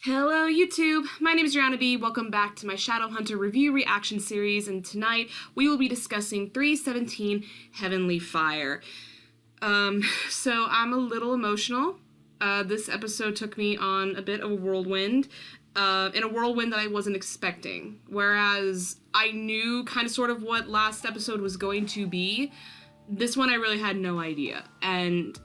Hello YouTube, my name is rhianaB. Welcome back to my Shadowhunter review reaction series, and tonight we will be discussing 317 Heavenly Fire. So I'm a little emotional. This episode took me on a bit of a whirlwind, in a whirlwind that I wasn't expecting. Whereas I knew kind of sort of what last episode was going to be, this one I really had no idea. And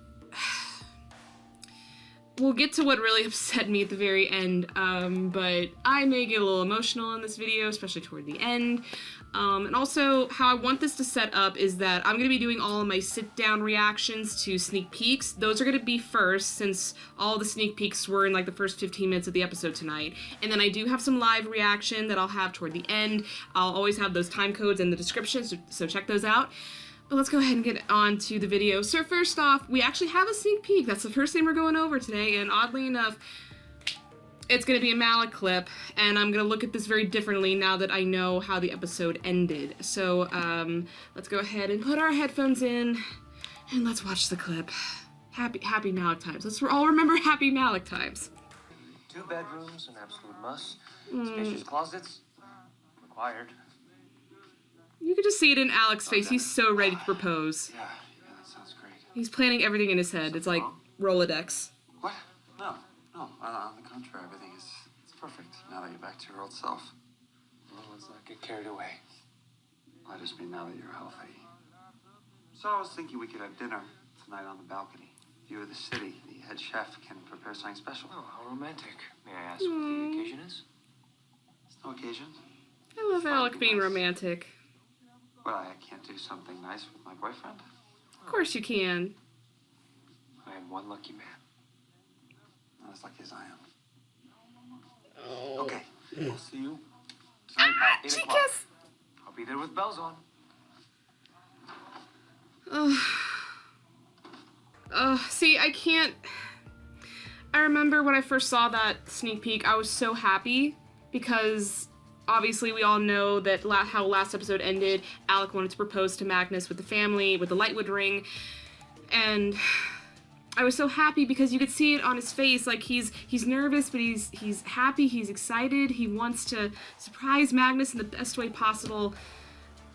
we'll get to what really upset me at the very end, but I may get a little emotional in this video, especially toward the end. And also, how I want this to set up is that I'm going to be doing all of my sit-down reactions to sneak peeks. Those are going to be first, since all the sneak peeks were in like the first 15 minutes of the episode tonight. And then I do have some live reaction that I'll have toward the end. I'll always have those time codes in the description, so check those out. But let's go ahead and get on to the video. So first off, we actually have a sneak peek. That's the first thing we're going over today, and oddly enough, it's going to be a Malec clip, and I'm going to look at this very differently now that I know how the episode ended. So let's go ahead and put our headphones in, and let's watch the clip. Happy Malec times. Let's all remember happy Malec times. 2 bedrooms, an absolute must. Spacious closets, required. You can just see it in Alec's face. He's so ready to propose. Yeah, that sounds great. He's planning everything in his head. It's like Rolodex. What? No. On the contrary, everything is perfect now that you're back to your old self. Well, let's not get carried away. I just mean now that you're healthy. So I was thinking we could have dinner tonight on the balcony. View of the city. The head chef can prepare something special. Oh, how romantic. May I ask what the occasion is? There's no occasion. I love Alec being romantic. But I can't do something nice with my boyfriend? Of course you can. I am one lucky man. Not as lucky as I am. Oh. Okay, we'll see you tonight at 8 o'clock. Chicas! I'll be there with bells on. See, I can't... I remember when I first saw that sneak peek, I was so happy because obviously we all know that how last episode ended. Alec wanted to propose to Magnus with the family, with the Lightwood ring, and I was so happy because you could see it on his face. Like, he's nervous, but he's happy, he's excited, he wants to surprise Magnus in the best way possible,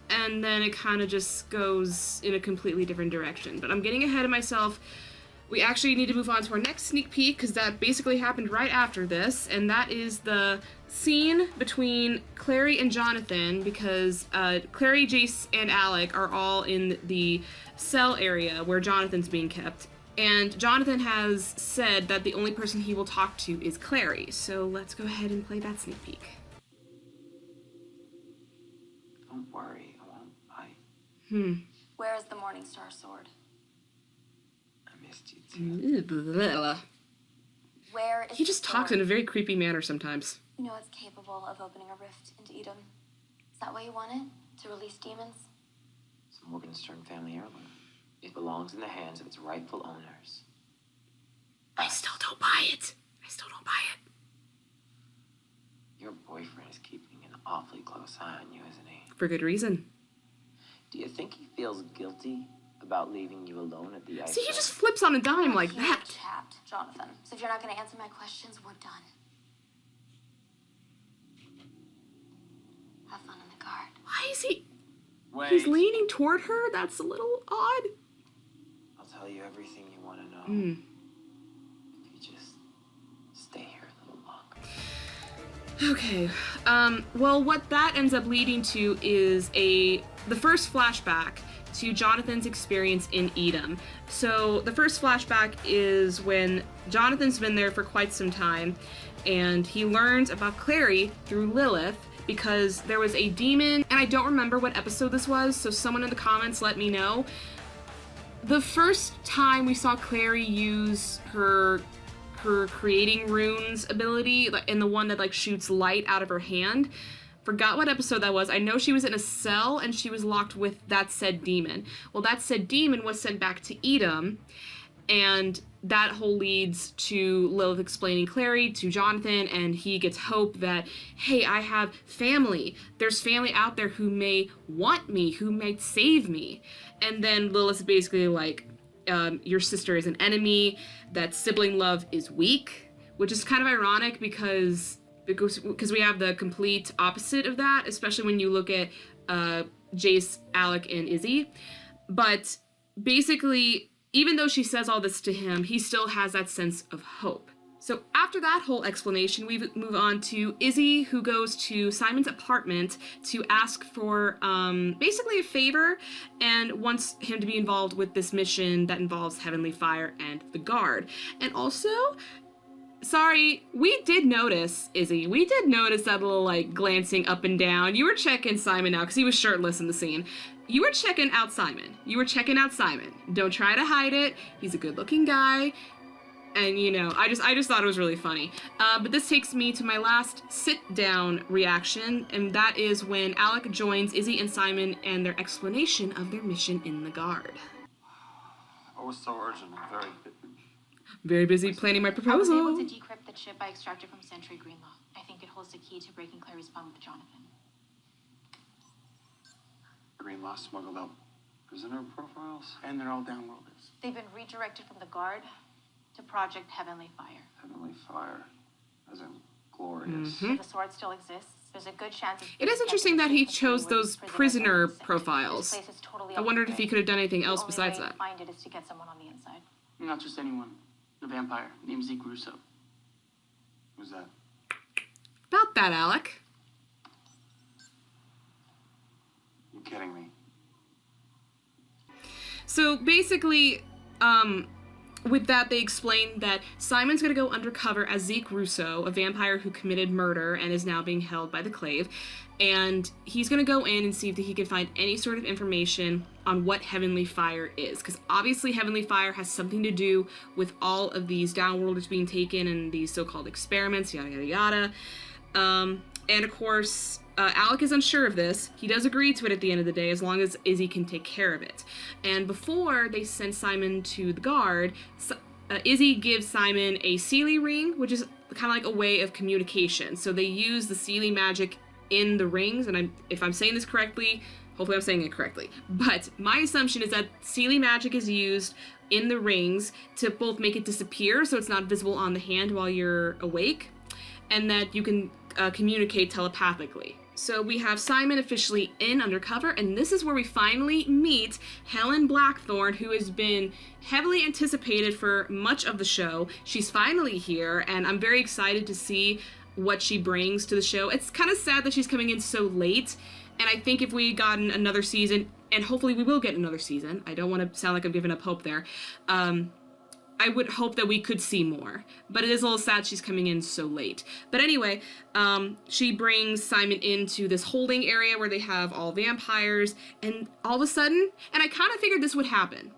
and then it kind of just goes in a completely different direction. But I'm getting ahead of myself. We actually need to move on to our next sneak peek, because that basically happened right after this, and that is the scene between Clary and Jonathan, because Clary, Jace, and Alec are all in the cell area where Jonathan's being kept. And Jonathan has said that the only person he will talk to is Clary, so let's go ahead and play that sneak peek. Don't worry, I won't. Where is the Morningstar sword? I missed you too. Where is He just talks in a very creepy manner sometimes. You know it's capable of opening a rift into Eden. Is that why you want it? To release demons? It's a Morgenstern family heirloom. It belongs in the hands of its rightful owners. I still don't buy it. Your boyfriend is keeping an awfully close eye on you, isn't he? For good reason. Do you think he feels guilty about leaving you alone at the ice? See, he just flips on a dime like You're that. trapped, Jonathan. So if you're not going to answer my questions, we're done. Have fun in the guard. Why is he... Wait. He's leaning toward her? That's a little odd. I'll tell you everything you want to know. If you just stay here a little longer. Okay, well, what that ends up leading to is the first flashback to Jonathan's experience in Edom. So the first flashback is when Jonathan's been there for quite some time, and he learns about Clary through Lilith, because there was a demon, and I don't remember what episode this was, so someone in the comments let me know. The first time we saw Clary use her creating runes ability, and the one that like shoots light out of her hand, forgot what episode that was. I know she was in a cell and she was locked with that said demon. Well, that said demon was sent back to Edom, and that whole leads to Lilith explaining Clary to Jonathan, and he gets hope that, hey, I have family. There's family out there who may want me, who might save me. And then Lilith's basically like, your sister is an enemy, that sibling love is weak, which is kind of ironic because we have the complete opposite of that, especially when you look at Jace, Alec, and Izzy. But basically, even though she says all this to him, he still has that sense of hope. So after that whole explanation, we move on to Izzy, who goes to Simon's apartment to ask for basically a favor and wants him to be involved with this mission that involves Heavenly Fire and the Guard. And also, sorry, we did notice, Izzy, we did notice that little, like, glancing up and down. You were checking Simon out, because he was shirtless in the scene. You were checking out Simon. You were checking out Simon. Don't try to hide it. He's a good-looking guy. And, you know, I just thought it was really funny. But this takes me to my last sit-down reaction, and that is when Alec joins Izzy and Simon and their explanation of their mission in the Guard. I was so urgent and Very busy planning my proposal. I was able to decrypt the chip I extracted from Sentry Greenlaw. I think it holds the key to breaking Clary's bond with Jonathan. Greenlaw smuggled out prisoner profiles. And they're all downworlders. They've been redirected from the Guard to Project Heavenly Fire. Heavenly Fire, as in glorious. If the sword still exists, there's a good chance It is interesting that he chose those prisoner profiles. I wondered if he could have done anything else besides that. The only way to find it is to get someone on the inside. Not just anyone. A vampire named Zeke Russo. Who's that? About that, Alec. You kidding me? So basically, with that, they explain that Simon's gonna go undercover as Zeke Russo, a vampire who committed murder and is now being held by the Clave, and he's gonna go in and see if he can find any sort of information on what Heavenly Fire is, because obviously Heavenly Fire has something to do with all of these downworlders being taken and these so-called experiments, yada yada yada. And of course, Alec is unsure of this. He does agree to it at the end of the day, as long as Izzy can take care of it. And before they send Simon to the Guard, Izzy gives Simon a Seelie ring, which is kind of like a way of communication. So they use the Seelie magic in the rings, and if I'm saying this correctly, hopefully I'm saying it correctly, but my assumption is that Seelie magic is used in the rings to both make it disappear so it's not visible on the hand while you're awake, and that you can communicate telepathically. So we have Simon officially in undercover, and this is where we finally meet Helen Blackthorne, who has been heavily anticipated for much of the show. She's finally here, and I'm very excited to see what she brings to the show. It's kind of sad that she's coming in so late, and I think if we had gotten another season, and hopefully we will get another season, I don't want to sound like I'm giving up hope there, I would hope that we could see more, but it is a little sad she's coming in so late. But anyway, she brings Simon into this holding area where they have all vampires, and all of a sudden, and I kind of figured this would happen,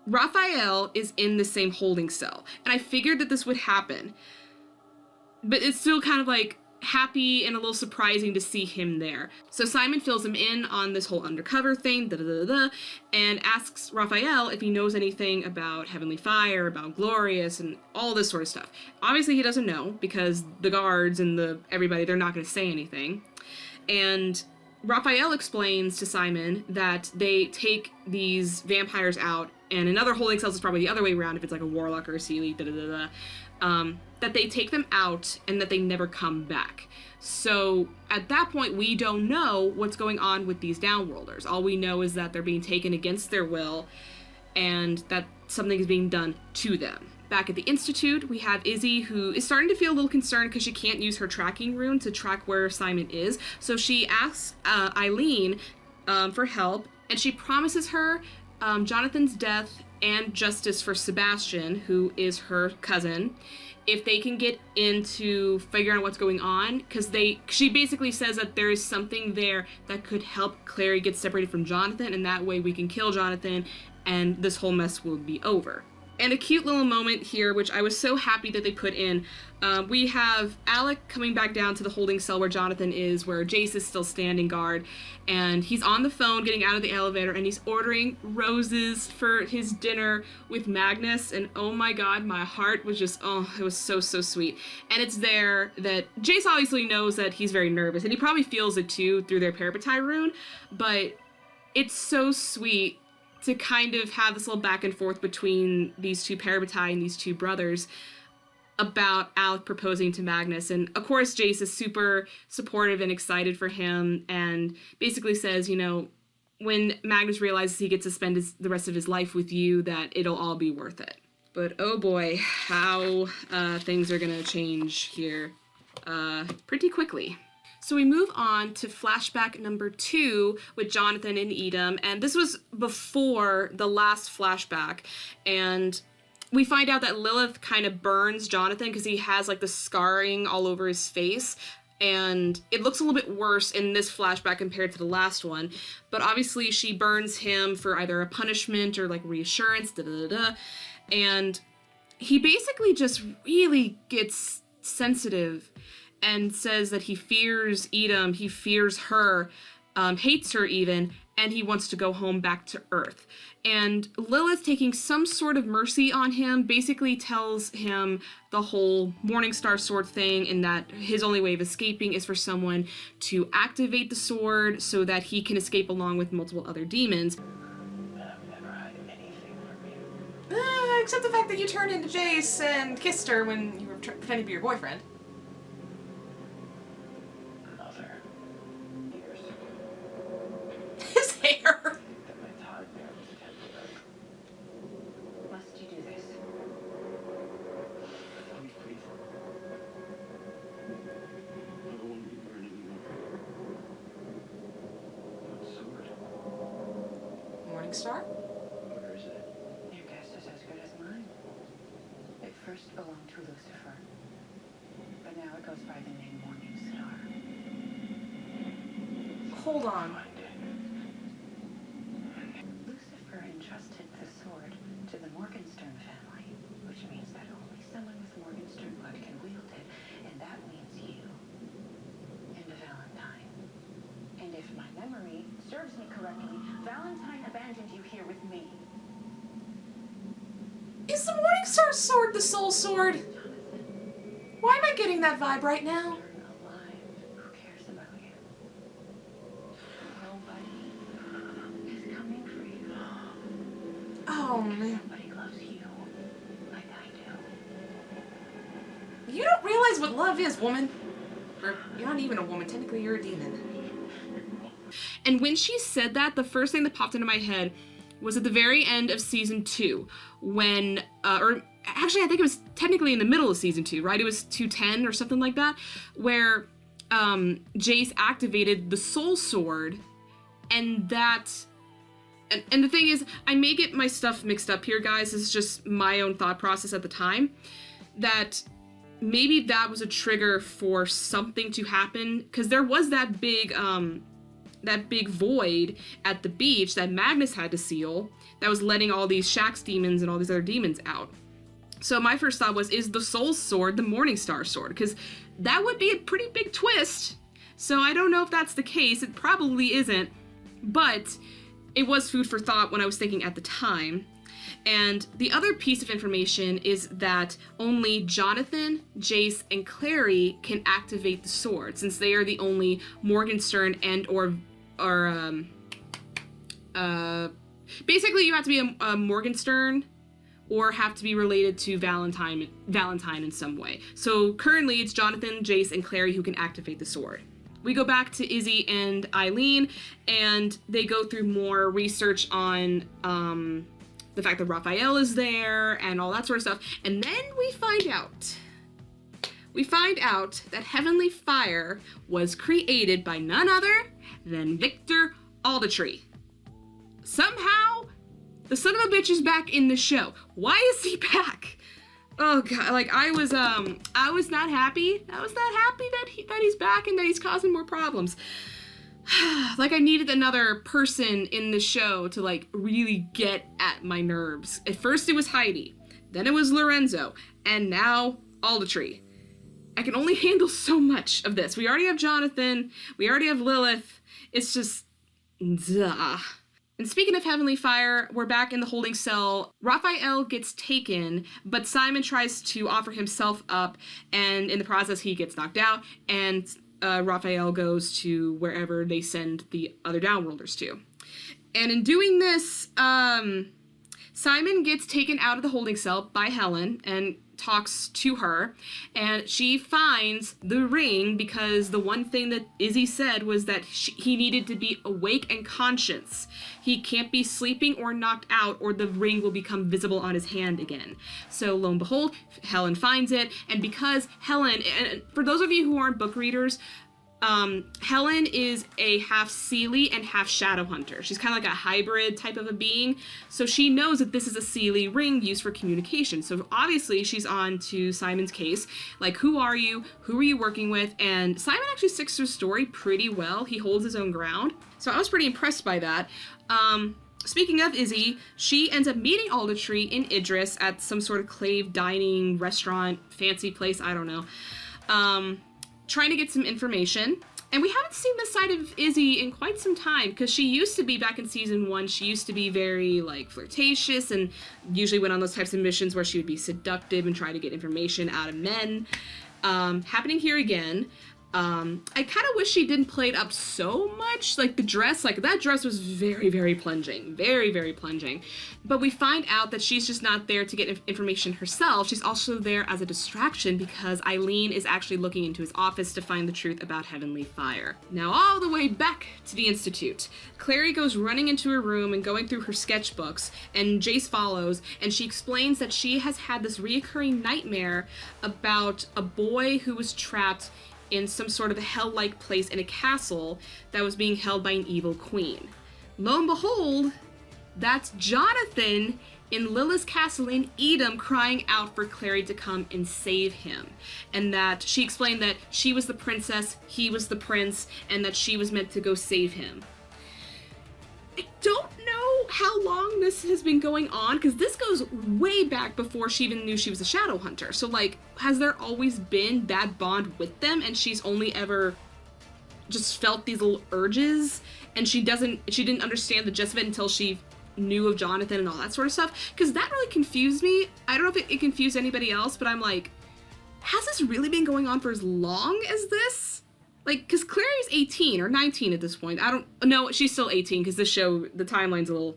Raphael is in the same holding cell, and I figured that this would happen, but it's still kind of like happy and a little surprising to see him there. So Simon fills him in on this whole undercover thing, and asks Raphael if he knows anything about Heavenly Fire, about Glorious, and all this sort of stuff. Obviously he doesn't know, because the guards and everybody, they're not going to say anything. And Raphael explains to Simon that they take these vampires out, and another holding cells is probably the other way around if it's like a warlock or a Seelie, that they take them out and that they never come back. So at that point, we don't know what's going on with these downworlders. All we know is that they're being taken against their will and that something is being done to them. Back at the Institute, we have Izzy, who is starting to feel a little concerned because she can't use her tracking rune to track where Simon is. So she asks Eileen for help, and she promises her Jonathan's death and justice for Sebastian, who is her cousin, if they can get into figuring out what's going on, because she basically says that there is something there that could help Clary get separated from Jonathan, and that way we can kill Jonathan and this whole mess will be over. And a cute little moment here, which I was so happy that they put in, we have Alec coming back down to the holding cell where Jonathan is, where Jace is still standing guard, and he's on the phone getting out of the elevator, and he's ordering roses for his dinner with Magnus, and oh my god, my heart was just, oh, it was so, so sweet. And it's there that Jace obviously knows that he's very nervous, and he probably feels it too through their Parabatai rune, but it's so sweet to kind of have this little back and forth between these two Parabatai and these two brothers about Alec proposing to Magnus. And of course, Jace is super supportive and excited for him and basically says, you know, when Magnus realizes he gets to spend the rest of his life with you, that it'll all be worth it. But oh boy, how things are gonna change here pretty quickly. So we move on to flashback number 2 with Jonathan and Edom, and this was before the last flashback, and we find out that Lilith kind of burns Jonathan because he has like the scarring all over his face, and it looks a little bit worse in this flashback compared to the last one, but obviously she burns him for either a punishment or like reassurance, and he basically just really gets sensitive and says that he fears Edom, he fears her, hates her even, and he wants to go home back to Earth. And Lilith, taking some sort of mercy on him, basically tells him the whole Morningstar sword thing, and that his only way of escaping is for someone to activate the sword so that he can escape along with multiple other demons. I've never had anything from you. Except the fact that you turned into Jace and kissed her when you were pretending to be your boyfriend. Mother. Years His hair. that my Todd bear was temporary. Must you do this? Leave Freeform. I don't want to be burned anymore. What sword? Morningstar? Where is it? Your guess is as good as mine. It first belonged to Lucifer, but now it goes by the name Morningstar. Hold on. Find it. Lucifer entrusted the sword to the Morgenstern family, which means that only someone with Morgenstern blood can wield it, and that means you and Valentine. And if my memory serves me correctly, Valentine abandoned you here with me. Is the Morningstar sword the soul sword? Jonathan, Why am I getting that vibe right now? turn alive. Who cares about you? Nobody is coming for you. Oh man. Nobody loves you like I do. You don't realize what love is, woman. Or, you're not even a woman. Technically, you're a demon. And when she said that, the first thing that popped into my head was at the very end of season 2, when, or actually I think it was technically in the middle of season 2, right? It was 210 or something like that, where Jace activated the soul sword, and that, and the thing is, I may get my stuff mixed up here, guys, this is just my own thought process at the time, that maybe that was a trigger for something to happen, because there was that big void at the beach that Magnus had to seal that was letting all these Shax demons and all these other demons out. So my first thought was, is the soul sword the Morningstar sword? Because that would be a pretty big twist. So I don't know if that's the case. It probably isn't. But it was food for thought when I was thinking at the time. And the other piece of information is that only Jonathan, Jace, and Clary can activate the sword, since they are the only Morgenstern and or basically you have to be a Morgenstern or have to be related to Valentine in some way. So currently it's Jonathan, Jace, and Clary who can activate the sword. We go back to Izzy and Eileen, and they go through more research on the fact that Raphael is there and all that sort of stuff. And then we find out that Heavenly Fire was created by none other than Victor Aldertree. Somehow, the son of a bitch is back in the show. Why is he back? Oh god, like I was not happy. I was not happy that he's back and that he's causing more problems. Like I needed another person in the show to like really get at my nerves. At first it was Heidi, then it was Lorenzo, and now Aldertree. I can only handle so much of this. We already have Jonathan, we already have Lilith. It's just, duh. And speaking of Heavenly Fire, we're back in the holding cell. Raphael gets taken, but Simon tries to offer himself up, and in the process he gets knocked out, and Raphael goes to wherever they send the other Downworlders to. And in doing this, Simon gets taken out of the holding cell by Helen and talks to her, and she finds the ring because the one thing that Izzy said was that he needed to be awake and conscious. He can't be sleeping or knocked out, or the ring will become visible on his hand again. So lo and behold, Helen finds it, and because Helen, and for those of you who aren't book readers, Helen is a half Seelie and half Shadowhunter. She's kind of like a hybrid type of a being. So she knows that this is a Seelie ring used for communication. So obviously she's on to Simon's case. Like, who are you? Who are you working with? And Simon actually sticks to his story pretty well. He holds his own ground. So I was pretty impressed by that. Speaking of Izzy, she ends up meeting Aldertree in Idris at some sort of Clave dining restaurant, fancy place, I don't know. Trying to get some information. And we haven't seen this side of Izzy in quite some time, because she used to be, back in season 1, she used to be very, like, flirtatious and usually went on those types of missions where she would be seductive and try to get information out of men. Happening here again. I kind of wish she didn't play it up so much. Like, the dress, like, that dress was very, very plunging. Very, very plunging. But we find out that she's just not there to get information herself. She's also there as a distraction because Eileen is actually looking into his office to find the truth about Heavenly Fire. Now, all the way back to the Institute, Clary goes running into her room and going through her sketchbooks, and Jace follows, and she explains that she has had this reoccurring nightmare about a boy who was trapped in some sort of a hell-like place in a castle that was being held by an evil queen. Lo and behold, that's Jonathan in Lila's castle in Edom crying out for Clary to come and save him. And that she explained that she was the princess, he was the prince, and that she was meant to go save him. I don't know how long this has been going on, because this goes way back before she even knew she was a Shadowhunter. So, like, has there always been that bond with them, and she's only ever just felt these little urges, and she didn't understand the gist of it until she knew of Jonathan and all that sort of stuff? Because that really confused me. I don't know if it confused anybody else, but I'm like, has this really been going on for as long as this? Like, because Clary's 18 or 19 at this point. I don't know. She's still 18 because this show, the timeline's a little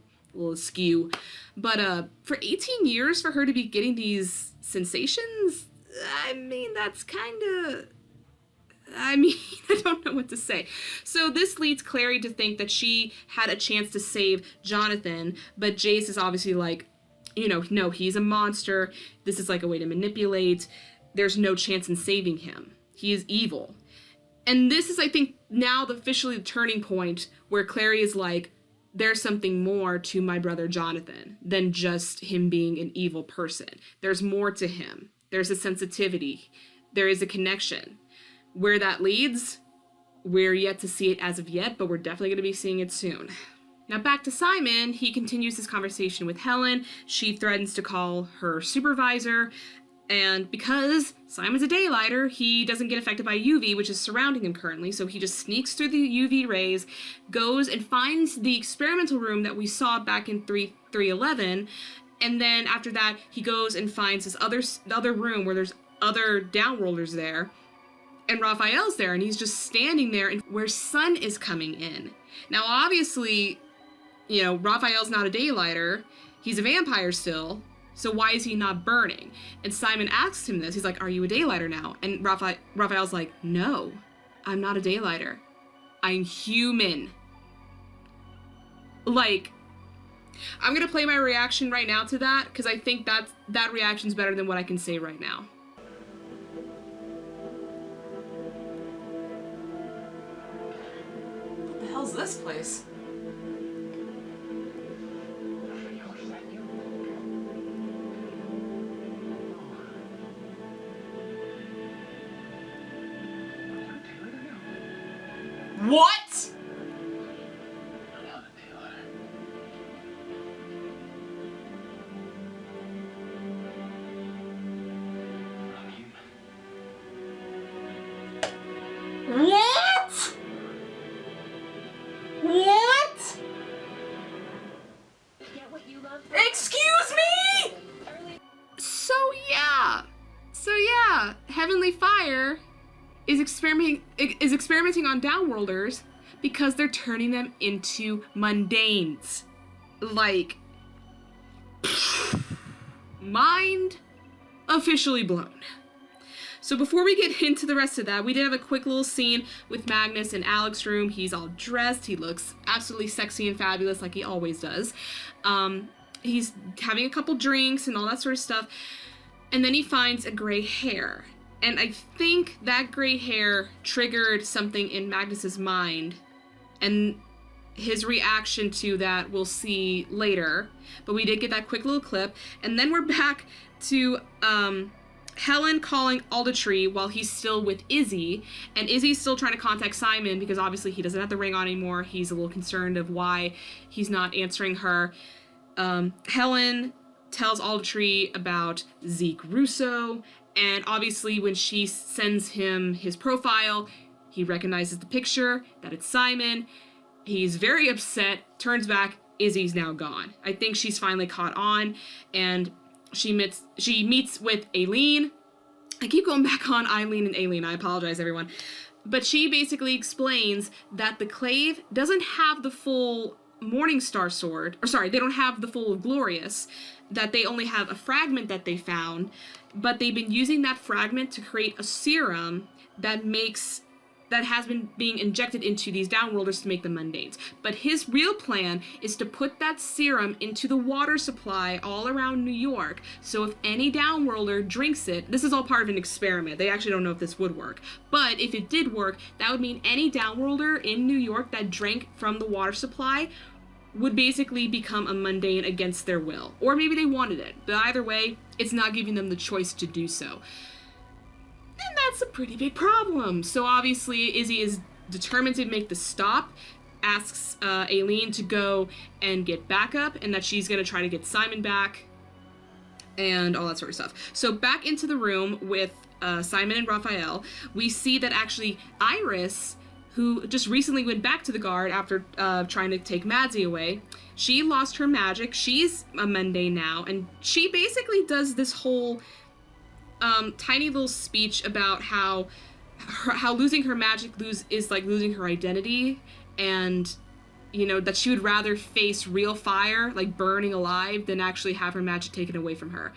askew. But for 18 years for her to be getting these sensations, I mean, that's kind of... I mean, I don't know what to say. So this leads Clary to think that she had a chance to save Jonathan, but Jace is obviously like, you know, no, he's a monster. This is like a way to manipulate. There's no chance in saving him. He is evil. And this is, I think, now officially the turning point where Clary is like, there's something more to my brother Jonathan than just him being an evil person. There's more to him. There's a sensitivity. There is a connection. Where that leads, we're yet to see it as of yet, but we're definitely going to be seeing it soon. Now back to Simon, he continues his conversation with Helen. She threatens to call her supervisor. And because Simon's a daylighter, he doesn't get affected by UV, which is surrounding him currently, so he just sneaks through the UV rays, goes and finds the experimental room that we saw back in 311, and then after that, he goes and finds this other room where there's other downworlders there, and Raphael's there, and he's just standing there where sun is coming in. Now, obviously, you know, Raphael's not a daylighter, he's a vampire still, so why is he not burning? And Simon asks him this. He's like, are you a daylighter now? And Raphael's like, no, I'm not a daylighter. I'm human. Like, I'm going to play my reaction right now to that, because I think that reaction's better than what I can say right now. What the hell's this place? What? I'm not a daylighter. I'm human. What? What? Get what you love. Excuse me? So yeah, Heavenly Fire is experimenting on downworlders because they're turning them into mundanes. Like, mind officially blown. So before we get into the rest of that, we did have a quick little scene with Magnus in Alec's room. He's all dressed. He looks absolutely sexy and fabulous like he always does. He's having a couple drinks and all that sort of stuff. And then he finds a gray hair. And I think that gray hair triggered something in Magnus's mind. And his reaction to that we'll see later. But we did get that quick little clip. And then we're back to Helen calling Aldertree while he's still with Izzy, and Izzy's still trying to contact Simon because obviously he doesn't have the ring on anymore. He's a little concerned of why he's not answering her. Helen tells Aldertree about Zeke Russo, and obviously when she sends him his profile, he recognizes the picture, that it's Simon. He's very upset, turns back, Izzy's now gone. I think she's finally caught on, and she meets with Aileen. I keep going back on Eileen and Aileen. I apologize, everyone. But she basically explains that the Clave doesn't have the full Morningstar sword. Or sorry, they don't have the full Glorious. That they only have a fragment that they found. But they've been using that fragment to create a serum that has been being injected into these downworlders to make them mundanes. But his real plan is to put that serum into the water supply all around New York, so if any downworlder drinks it, this is all part of an experiment, they actually don't know if this would work, but if it did work, that would mean any downworlder in New York that drank from the water supply would basically become a mundane against their will. Or maybe they wanted it, but either way, it's not giving them the choice to do so. And that's a pretty big problem. So obviously Izzy is determined to make the stop, asks Aileen to go and get backup, and that she's gonna try to get Simon back, and all that sort of stuff. So back into the room with Simon and Raphael, we see that actually Iris, who just recently went back to the guard after trying to take Madsy away, she lost her magic, she's a mundane now, and she basically does this whole tiny little speech about how losing her magic is like losing her identity, and you know that she would rather face real fire, like burning alive, than actually have her magic taken away from her.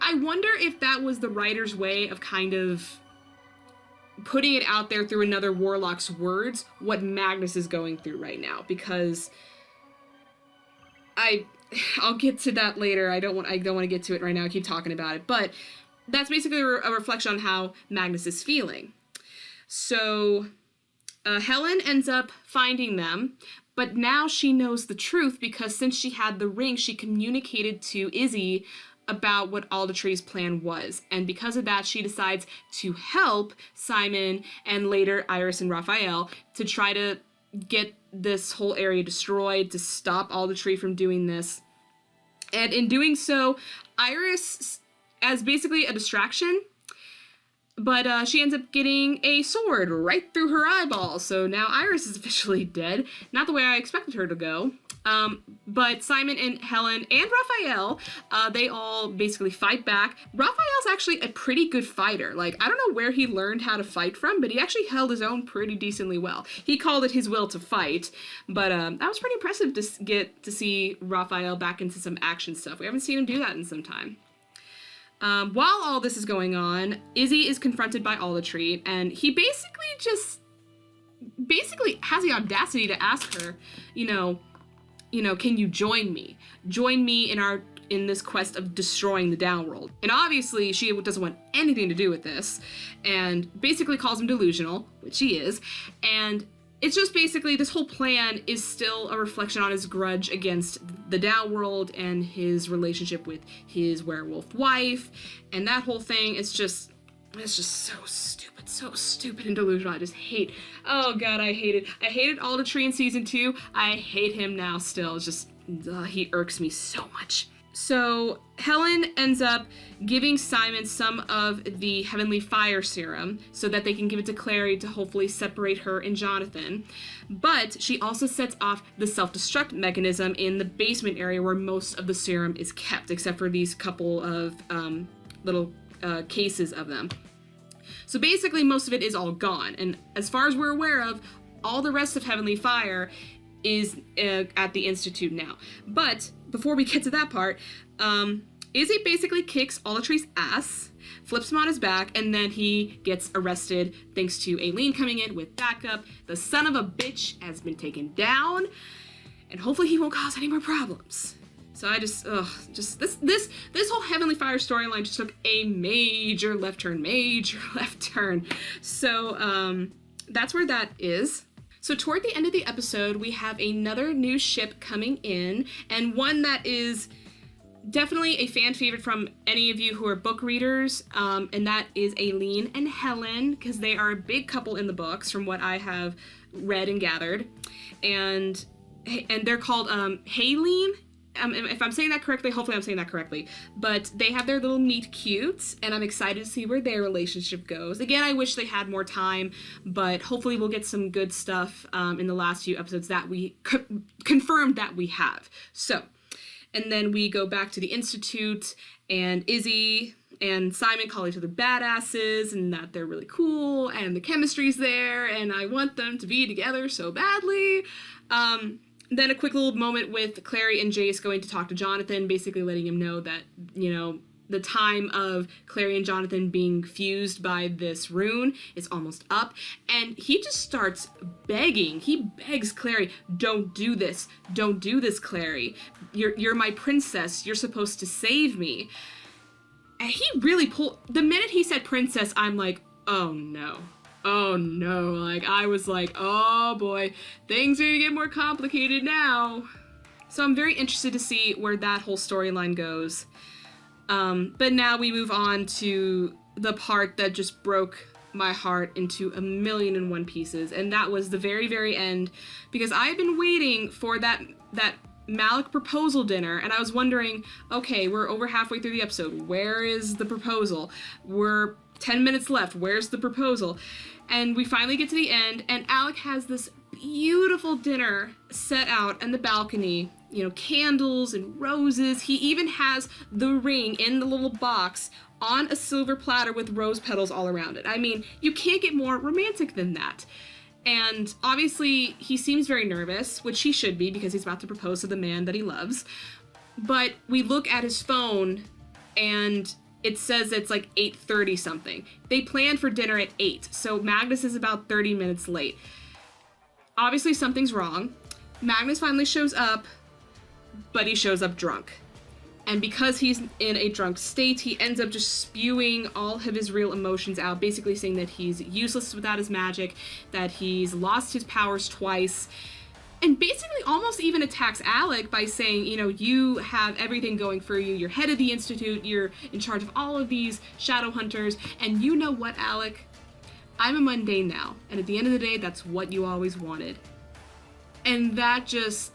I wonder if that was the writer's way of kind of putting it out there through another warlock's words what Magnus is going through right now, because I'll get to that later. I don't want to get to it right now. I keep talking about it, but that's basically a reflection on how Magnus is feeling. So Helen ends up finding them, but now she knows the truth because since she had the ring, she communicated to Izzy about what Aldertree's plan was. And because of that, she decides to help Simon and later Iris and Raphael to try to get this whole area destroyed, to stop Aldertree from doing this. And in doing so, Iris, as basically a distraction, but she ends up getting a sword right through her eyeball, so now Iris is officially dead. Not the way I expected her to go. But Simon and Helen and Raphael, they all basically fight back. Raphael's actually a pretty good fighter. Like, I don't know where he learned how to fight from, but he actually held his own pretty decently well. He called it his will to fight, but that was pretty impressive to get to see Raphael back into some action stuff. We haven't seen him do that in some time. While all this is going on, Izzy is confronted by Aldertree, and he basically has the audacity to ask her, you know, can you join me? Join me in this quest of destroying the downworld. And obviously she doesn't want anything to do with this, and basically calls him delusional, which he is, and it's just basically this whole plan is still a reflection on his grudge against the downworld and his relationship with his werewolf wife, and that whole thing is just, it's just so stupid and delusional. I just hate, oh god, I hate it. I hated Aldertree in season 2. I hate him now still. It's just, he irks me so much. So Helen ends up giving Simon some of the Heavenly Fire Serum so that they can give it to Clary to hopefully separate her and Jonathan. But she also sets off the self-destruct mechanism in the basement area where most of the serum is kept, except for these couple of little cases of them. So basically most of it is all gone, and as far as we're aware of, all the rest of Heavenly Fire is at the Institute now. But before we get to that part, Izzy basically kicks Alatree's ass, flips him on his back, and then he gets arrested thanks to Aileen coming in with backup. The son of a bitch has been taken down, and hopefully he won't cause any more problems. So I just this whole Heavenly Fire storyline just took a major left turn. So that's where that is. So toward the end of the episode, we have another new ship coming in, and one that is definitely a fan favorite from any of you who are book readers, and that is Aileen and Helen, because they are a big couple in the books from what I have read and gathered, and they're called Haleen. If I'm saying that correctly, hopefully I'm saying that correctly, but they have their little meet cute, and I'm excited to see where their relationship goes. Again, I wish they had more time, but hopefully we'll get some good stuff in the last few episodes that we confirmed that we have. So, and then we go back to the Institute, and Izzy and Simon call each other badasses, and that they're really cool, and the chemistry's there, and I want them to be together so badly. Then a quick little moment with Clary and Jace going to talk to Jonathan, basically letting him know that, you know, the time of Clary and Jonathan being fused by this rune is almost up. And he just starts begging. He begs Clary, don't do this. Don't do this, Clary. You're my princess. You're supposed to save me. And he really the minute he said princess, I'm like, oh no. Oh no, like I was like, oh boy, things are gonna get more complicated now. So I'm very interested to see where that whole storyline goes. But now we move on to the part that just broke my heart into 1,000,001 pieces, and that was the very, very end, because I've been waiting for that Malec proposal dinner, and I was wondering, okay, we're over halfway through the episode, where is the proposal? We're 10 minutes left, where's the proposal? And we finally get to the end, and Alec has this beautiful dinner set out on the balcony, you know, candles and roses. He even has the ring in the little box on a silver platter with rose petals all around it. I mean, you can't get more romantic than that. And obviously, he seems very nervous, which he should be because he's about to propose to the man that he loves. But we look at his phone, and it says it's like 8:30 something. They planned for dinner at 8, so Magnus is about 30 minutes late. Obviously something's wrong. Magnus finally shows up, but he shows up drunk. And because he's in a drunk state, he ends up just spewing all of his real emotions out, basically saying that he's useless without his magic, that he's lost his powers twice, and basically almost even attacks Alec by saying, you know, you have everything going for you. You're head of the Institute. You're in charge of all of these Shadowhunters. And you know what, Alec? I'm a mundane now. And at the end of the day, that's what you always wanted. And that just,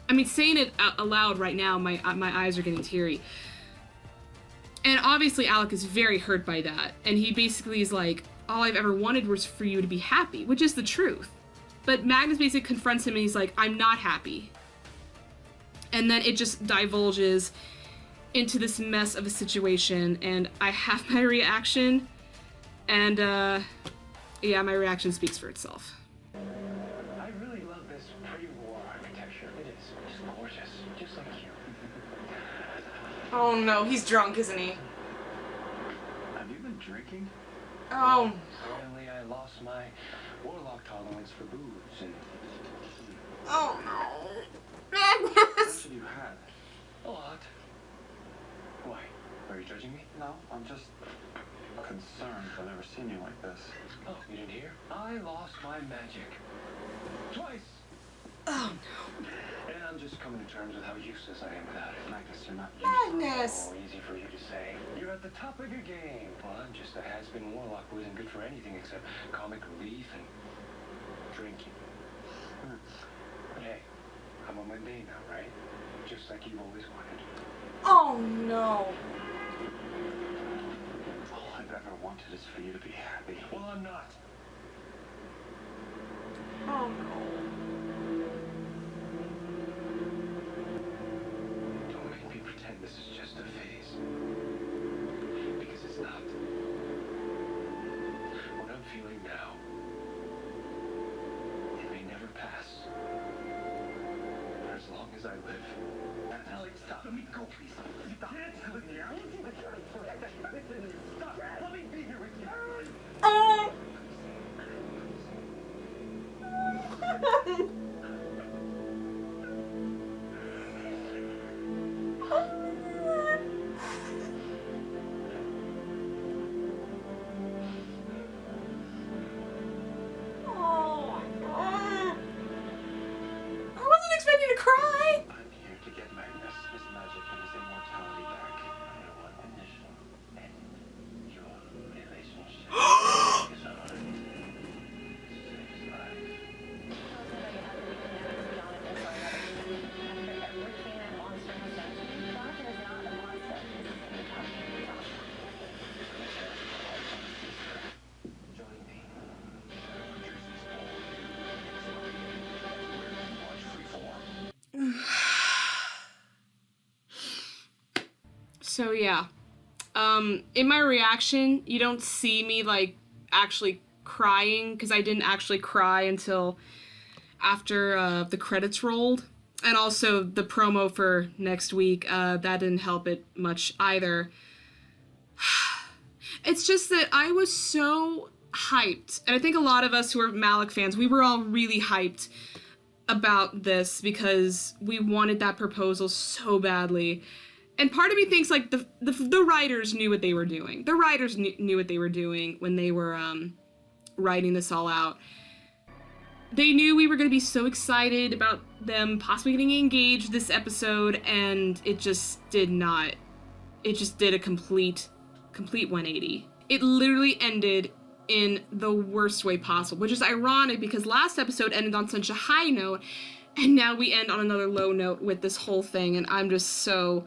I mean, saying it out aloud right now, my eyes are getting teary. And obviously Alec is very hurt by that. And he basically is like, all I've ever wanted was for you to be happy, which is the truth. But Magnus basically confronts him and he's like, I'm not happy. And then it just divulges into this mess of a situation, and I have my reaction, and yeah, my reaction speaks for itself. I really love this pre-war architecture. It is just gorgeous, just like you. Oh no, he's drunk, isn't he? Have you been drinking? Oh. Suddenly I lost my warlock tolerance for booze and... Oh no. How Magnus! much have you had? a lot. Why? Are you judging me? No, I'm just concerned. I've never seen you like this. Oh, you didn't hear? I lost my magic. Twice! Oh no. And I'm just coming to terms with how useless I am without it. Magnus, you're not useless. Magnus! Oh, easy for you to say. You're at the top of your game. Well, I'm just a has-been warlock who isn't good for anything except comic relief and drinking. But hey, I'm a mundane now, right? Just like you've always wanted. Oh no. All I've ever wanted is for you to be happy. Well, I'm not. Oh no. Don't make me pretend this is just a phase. Because it's not. What I'm feeling now, it may never pass. For as long as I live. Alec, Stop. Let me go, please. Stop. Let me out. Stop. Let me be here with you. I wasn't expecting to cry. I'm here to get Magnus his magic and his immortality back. On one condition. End your relationship. Is on it. Save his life. Join me. Watch Freeform. So yeah, in my reaction, you don't see me like actually crying because I didn't actually cry until after the credits rolled, and also the promo for next week, that didn't help it much either. It's just that I was so hyped, and I think a lot of us who are Malec fans, we were all really hyped about this because we wanted that proposal so badly. And part of me thinks like the writers knew what they were doing. The writers knew what they were doing when they were writing this all out. They knew we were going to be so excited about them possibly getting engaged this episode, and it just did not. It just did a complete 180. It literally ended in the worst way possible, which is ironic because last episode ended on such a high note, and now we end on another low note with this whole thing, and I'm just so...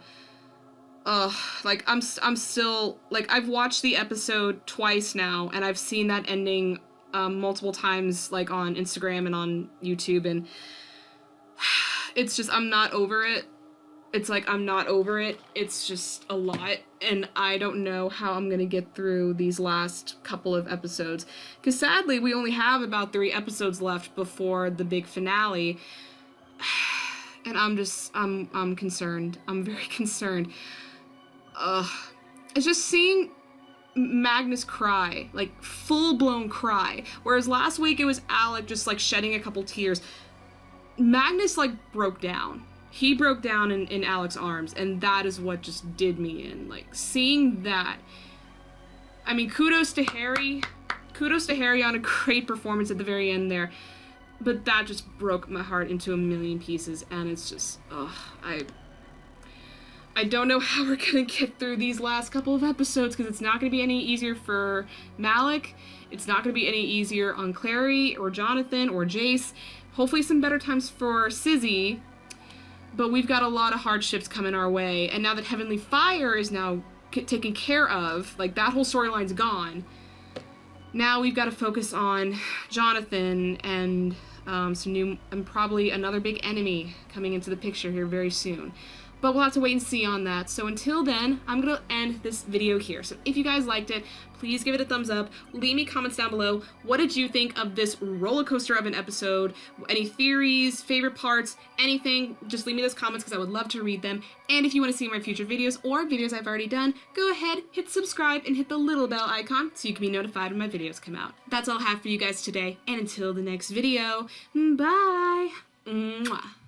like, I'm still, like, I've watched the episode twice now, and I've seen that ending multiple times, like, on Instagram and on YouTube, and it's just, I'm not over it. It's like, I'm not over it. It's just a lot, and I don't know how I'm gonna get through these last couple of episodes, because sadly, we only have about 3 episodes left before the big finale, and I'm concerned. I'm very concerned. It's just seeing Magnus cry, like full-blown cry, whereas last week it was Alec just like shedding a couple tears. Magnus like broke down. He broke down in Alec's arms, and that is what just did me in. Like, seeing that, I mean, kudos to Harry on a great performance at the very end there, but that just broke my heart into a million pieces, and it's just, I don't know how we're gonna get through these last couple of episodes, because it's not gonna be any easier for Malec. It's not gonna be any easier on Clary or Jonathan or Jace. Hopefully some better times for Sizzy, but we've got a lot of hardships coming our way. And now that Heavenly Fire is now taken care of, like that whole storyline's gone, now we've got to focus on Jonathan and some new, and probably another big enemy coming into the picture here very soon. But we'll have to wait and see on that. So until then, I'm going to end this video here. So if you guys liked it, please give it a thumbs up. Leave me comments down below. What did you think of this roller coaster of an episode? Any theories, favorite parts, anything? Just leave me those comments because I would love to read them. And if you want to see my future videos or videos I've already done, go ahead, hit subscribe, and hit the little bell icon so you can be notified when my videos come out. That's all I have for you guys today. And until the next video, bye! Mwah.